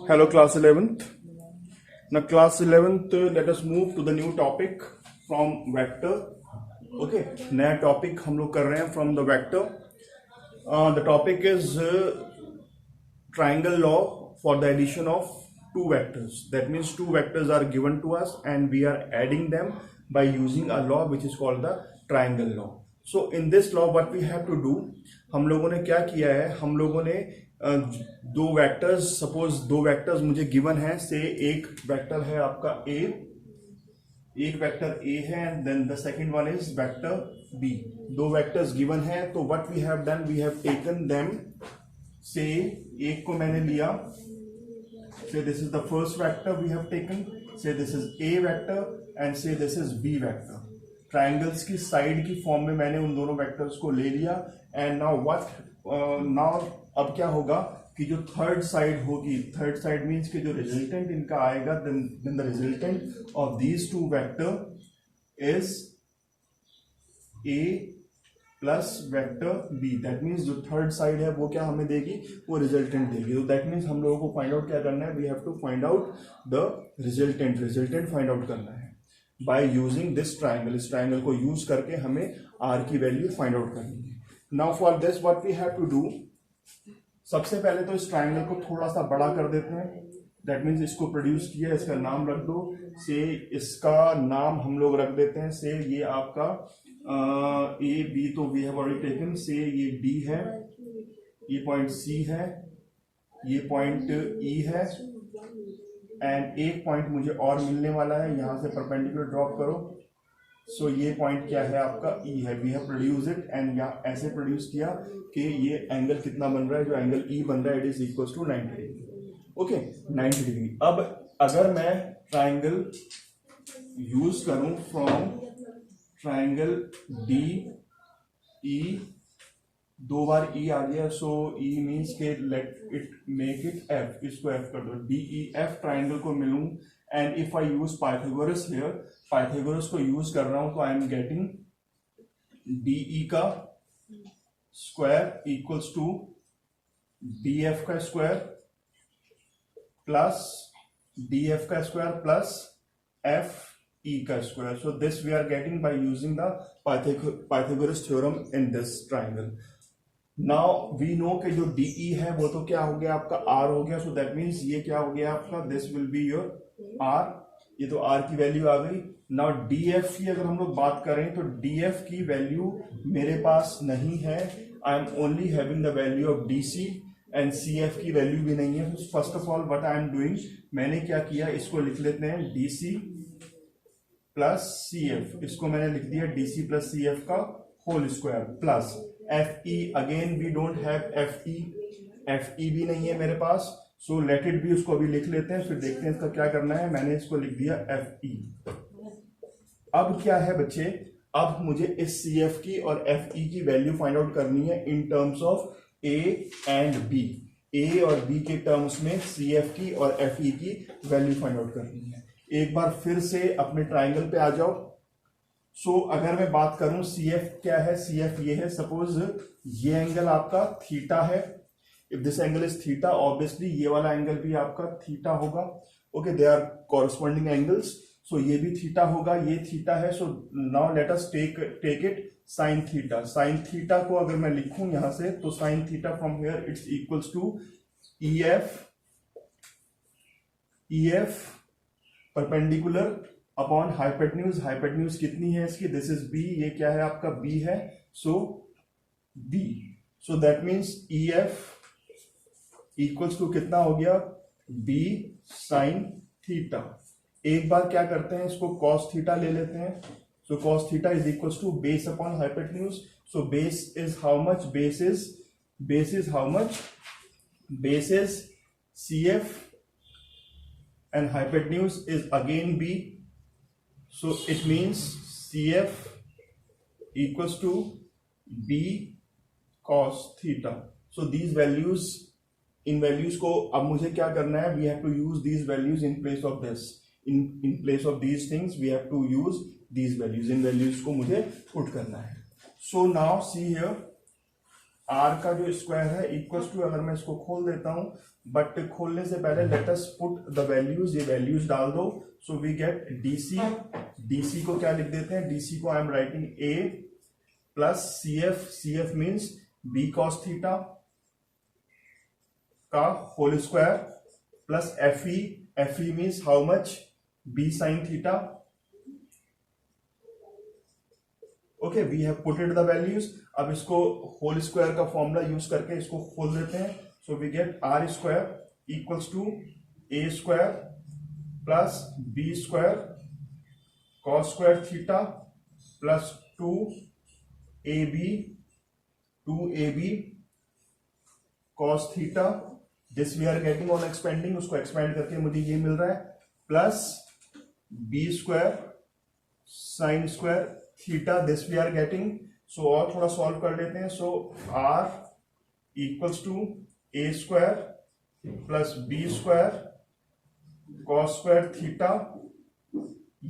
Hello, class 11th. Now, class 11th, let us move to the new topic from vector. Okay, नया topic हम लोग कर रहे हैं from the vector. The topic is triangle law for the addition of two vectors. That means two vectors are given to us and we are adding them by using a law which is called the triangle law. So in this law what we have to do, हम लोगों ने क्या किया है, हम लोगों ने दो वेक्टर्स, सपोज दो वेक्टर्स मुझे गिवन है, से एक वेक्टर है आपका ए, एक वेक्टर ए है and then the second one is vector B. दो वेक्टर्स गिवन है, तो what we have done, we have taken them. Say एक को मैंने लिया, say this is the first vector we have taken, say this is A vector and say this is B vector. Triangles की side की form में मैंने उन दोनों वेक्टर्स को ले लिया. एंड नाउ नाउ अब क्या होगा कि जो थर्ड साइड होगी, थर्ड साइड मीन्स कि जो रिजल्टेंट इनका आएगा, then the resultant of these two vector is A plus vector B. That means जो थर्ड साइड है वो क्या हमें देगी, वो रिजल्टेंट देगी. तो दैट मीन्स हम लोगों को फाइंड आउट क्या करना है, we have to find out the resultant find out करना है बाय यूजिंग दिस ट्राइंगल. इस ट्राइंगल को यूज करके हमें आर की वैल्यू फाइंड आउट करनी है. Now for this what we have to do, सबसे पहले तो इस ट्राइंगल को थोड़ा सा बड़ा कर देते हैं. दैट मीन्स इसको प्रोड्यूस किया, इसका नाम रख दो. से इसका नाम हम लोग रख देते हैं, से ये आपका ए बी तो वी हैव ऑलरेडी टेकन. से ये डी है, ये पॉइंट सी है, ये पॉइंट ई है एंड एक पॉइंट मुझे और मिलने वाला है. यहां से परपेंडिकुलर ड्रॉप करो. सो ये पॉइंट क्या है आपका, ई है. We have produce it and यहाँ ऐसे प्रोड्यूस किया कि ये एंगल कितना बन रहा है, जो एंगल ई बन रहा है, it is equal to 90 degree. Okay, 90 degree. अब अगर मैं ट्राइंगल यूज करूं फ्रॉम ट्राइंगल डी ई, दो बार ई आ गया, सो ई मीन्स के let it make it F, इसको एफ कर दो. डी ई एफ ट्राइंगल को मिलूं and if I use Pythagoras here, Pythagoras को यूज कर रहा हूं, तो I am getting D E का square equals to D F का स्क्वायर प्लस डी एफ का स्क्वायर प्लस एफ ई का square. So this we are getting by using the Pythagoras theorem in this triangle. Now we know कि जो DE है वो तो क्या हो गया आपका, आर हो गया. सो दैट मीन्स ये क्या हो गया आपका, this will be your R. ये तो आर की वैल्यू आ गई. नाउ डीएफ की अगर हम लोग बात करें, तो डीएफ की वैल्यू मेरे पास नहीं है. I am only having the value of DC and CF की वैल्यू भी नहीं है. First of all what I am doing, मैंने क्या किया, इसको लिख लेते हैं डीसी प्लस सीएफ. इसको मैंने लिख दिया डीसी प्लस सीएफ का whole square plus F E. Again we don't have F E, F E भी नहीं है मेरे पास. सो लेट इट बी, उसको अभी लिख लेते हैं, फिर देखते हैं इसका क्या करना है. मैंने इसको लिख दिया एफ ई. अब क्या है बच्चे, अब मुझे इस सी एफ की और एफ ई की वैल्यू फाइंड आउट करनी है in terms of A and B. A और बी के टर्म्स में सी एफ की और एफ ई की वैल्यू फाइंड आउट करनी है. एक बार फिर से अपने ट्राइंगल पे आ जाओ. सो अगर मैं बात करूं सी एफ क्या है, सी एफ ये है, सपोज ये एंगल आपका थीटा है. If this angle is theta, obviously ये वाला एंगल भी आपका थीटा होगा. Okay, they are corresponding angles. So ये भी थीटा होगा, ये थीटा है. So now let us take it sine theta. Sine theta को अगर मैं लिखूं यहां से, तो sine theta from here it's equals to E F perpendicular upon hypotenuse. Hypotenuse कितनी है इसकी, दिस इज बी. ये क्या है आपका, बी है. So B, so that means E F equals to कितना हो गया, बी साइन थीटा. एक बार क्या करते हैं, इसको कॉस थीटा ले लेते हैं. So cos theta is equals to base upon hypotenuse. So base is how much, base is how much, base is C F and hypotenuse is again b. So it means CF equals to b cos theta. So these values, इन values को अब मुझे क्या करना है, we have to use these values in place of this. In place of these things we have to use these values. इन values को मुझे पुट करना है. So now see here, R का जो स्क्वायर है इक्वल्स टू, अगर मैं इसको खोल देता हूं, बट खोलने से पहले let us put the values, ये वैल्यूज डाल दो. So we get DC. DC को क्या लिख देते हैं, डीसी को I am writing a plus C F. C F means b cos theta का whole square plus F E. F E means how much, b sine theta. Okay, we have putted the values. अब इसको whole square का formula use करके इसको खोल देते हैं. So we get are square equals to A square plus B square cos square theta plus 2ab cos theta. This we are getting on expanding, उसको expand करके मुझे ये मिल रहा है plus B square sine square theta. This we are getting. So और थोड़ा solve कर लेते हैं. So r equals to A square plus B square cos square theta.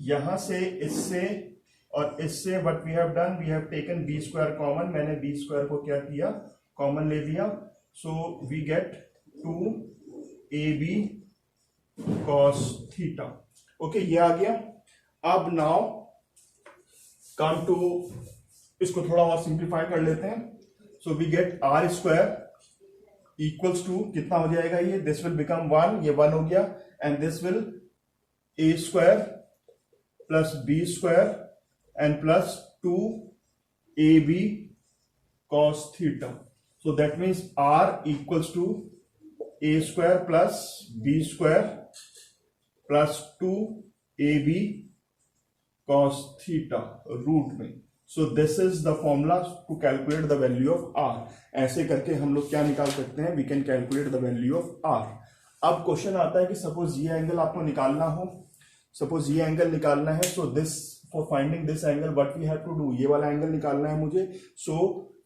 यहां से इससे और इससे what we have done, we have taken B square common. मैंने बी स्क्वायर को क्या किया, कॉमन ले लिया. So we get 2ab cos theta. Okay, ये आ गया. अब नाउ कम टू, इसको थोड़ा और सिंप्लीफाई कर लेते हैं. So we get are square equals to कितना हो जाएगा ये, दिस विल बिकम 1, ये 1 हो गया. And this will a square plus B square and plus 2ab cos theta. So that means r equals to A square plus B square plus 2ab cos theta root में. So this is the formula to calculate the value of r. ऐसे करके हम लोग क्या निकाल सकते हैं, we can calculate the value of r. अब क्वेश्चन आता है कि सपोज ये एंगल आपको निकालना हो, सपोज ये एंगल निकालना है. So this, for finding this angle what we have to do, ये वाला एंगल निकालना है मुझे. सो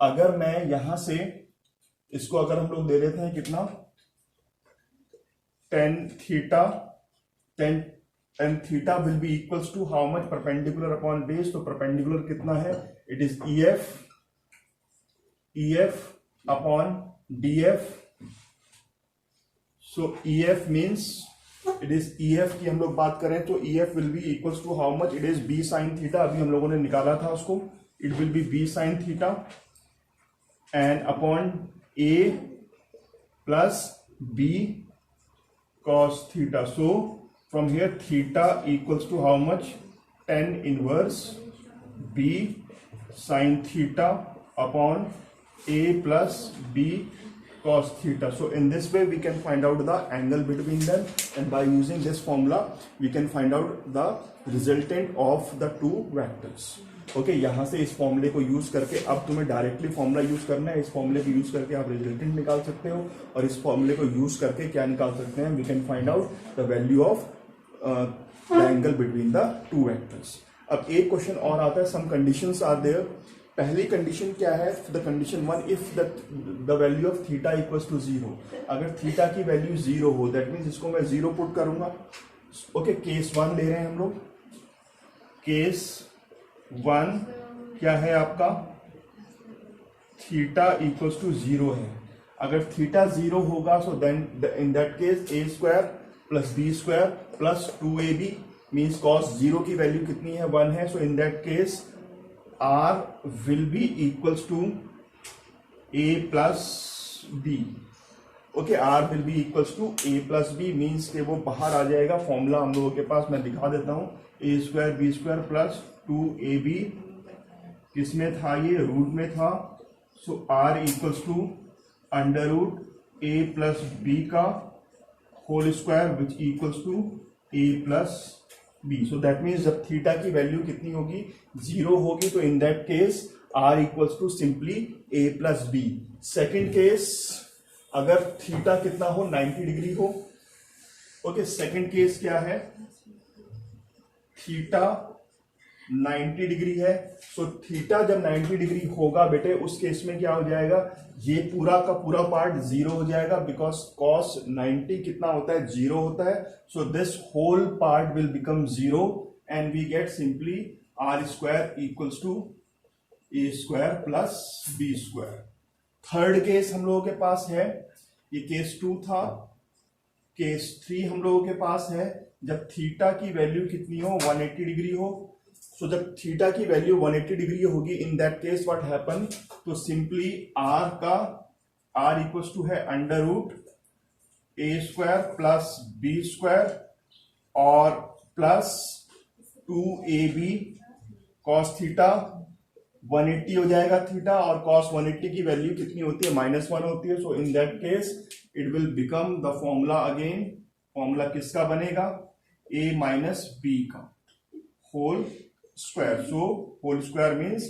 अगर मैं यहां से इसको अगर हम लोग दे देते हैं कितना, tan theta, tan theta will be equals to how much, perpendicular upon base. तो परपेंडिकुलर कितना है, it is EF upon DF. So EF means, it is EF की हम लोग बात करें तो EF will be equals to how much, it is B sine theta. अभी हम लोगों ने निकाला था उसको, it will be B sine theta and upon A plus B cos theta. So from here theta equals to how much, tan inverse B sin theta upon A plus B cos theta. So in this way we can find out the angle between them, and by using this formula we can find out the resultant of the two vectors. Okay, यहां से इस फॉर्मूले को use करके अब तुम्हें directly formula use करना है. इस फॉर्मूले को यूज करके आप रिजल्टेंट निकाल सकते हो, और इस फॉर्मूले को यूज करके क्या निकाल सकते हैं, we can find out the value of the angle between the two vectors. अब एक क्वेश्चन और आता है, सम कंडीशंस आर देयर. पहली कंडीशन क्या है, the condition 1, if the value of theta equals to 0. अगर थीटा की वैल्यू 0 हो, दैट मीन्स इसको मैं 0 पुट करूंगा. ओके, केस 1 ले रहे हैं हम लोग. केस 1 क्या है आपका, थीटा इक्वल्स टू 0 है. अगर थीटा 0 होगा, so then in that case a square plus B square plus 2ab means cos 0 की वैल्यू कितनी है, 1 है. So in that case r will be equals to a plus b. Okay, r will be equals to a plus b means के वो बाहर आ जाएगा. Formula हम लोगों के पास, मैं दिखा देता हूं, a square b square plus 2ab किसमें था, ये रूट में था. So r equals to under root a plus b का whole square which equals to a plus b. So that means जब थीटा की वैल्यू कितनी होगी, 0 होगी, तो in that case r equals to simply a plus b. Second case, अगर theta कितना हो, 90 डिग्री हो. ओके, सेकेंड केस क्या है, थीटा 90 डिग्री है. सो थीटा जब 90 डिग्री होगा बेटे, उस केस में क्या हो जाएगा, ये पूरा का पूरा पार्ट 0 हो जाएगा, बिकॉज cos 90 कितना होता है, 0 होता है. So this whole part will become 0 and we get simply R square equals to A square plus B square. Third case हम लोगों के पास है, ये केस 2 था। केस 3 हम लोगों के पास है जब थीटा की वैल्यू कितनी हो, 180 डिग्री हो। सो जब थीटा की वैल्यू 180 डिग्री होगी, इन दैट केस व्हाट हैपन, तो सिंपली आर का आर इक्वल्स टू है अंडर रूट ए स्क्वायर प्लस बी स्क्वायर और प्लस 2ab कॉस थीटा 180 हो जाएगा थीटा, और कॉस 180 की वैल्यू कितनी होती है, -1 होती है। So in that case it will become the formula again, formula किसका बनेगा, a माइनस बी का whole square. So whole square means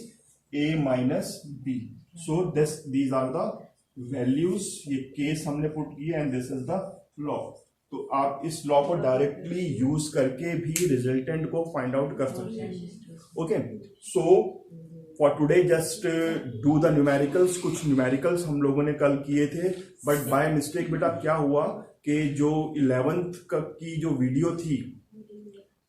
a minus b. So these are the values, ये केस हमने पुट किया and this is the law. तो आप इस law को डायरेक्टली यूज करके भी रिजल्टेंट को फाइंड आउट कर सकते हैं। Okay, so for today just do the numericals. कुछ न्यूमेरिकल्स हम लोगों ने कल किए थे, बट बाय मिस्टेक बेटा क्या हुआ कि जो 11th की जो वीडियो थी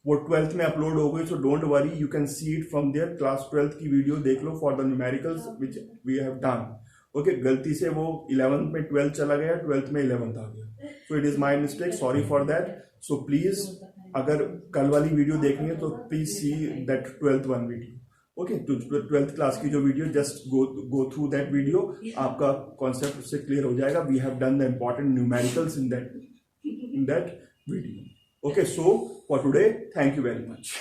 वो 12th में अपलोड हो गई। So don't worry, you can see it from there. Class 12th की वीडियो देख लो for the numericals which we have done. Okay, गलती से वो 11th में 12th चला गया, 12th में 11th आ गया। So it is my mistake, sorry for that. So please अगर कल वाली वीडियो देखनी है तो please see that 12th one video. Okay, तो 12th क्लास की जो video, just go through that video, आपका कॉन्सेप्ट उससे क्लियर हो जाएगा। We have done the important numericals in that video. Okay, so for today thank you very much.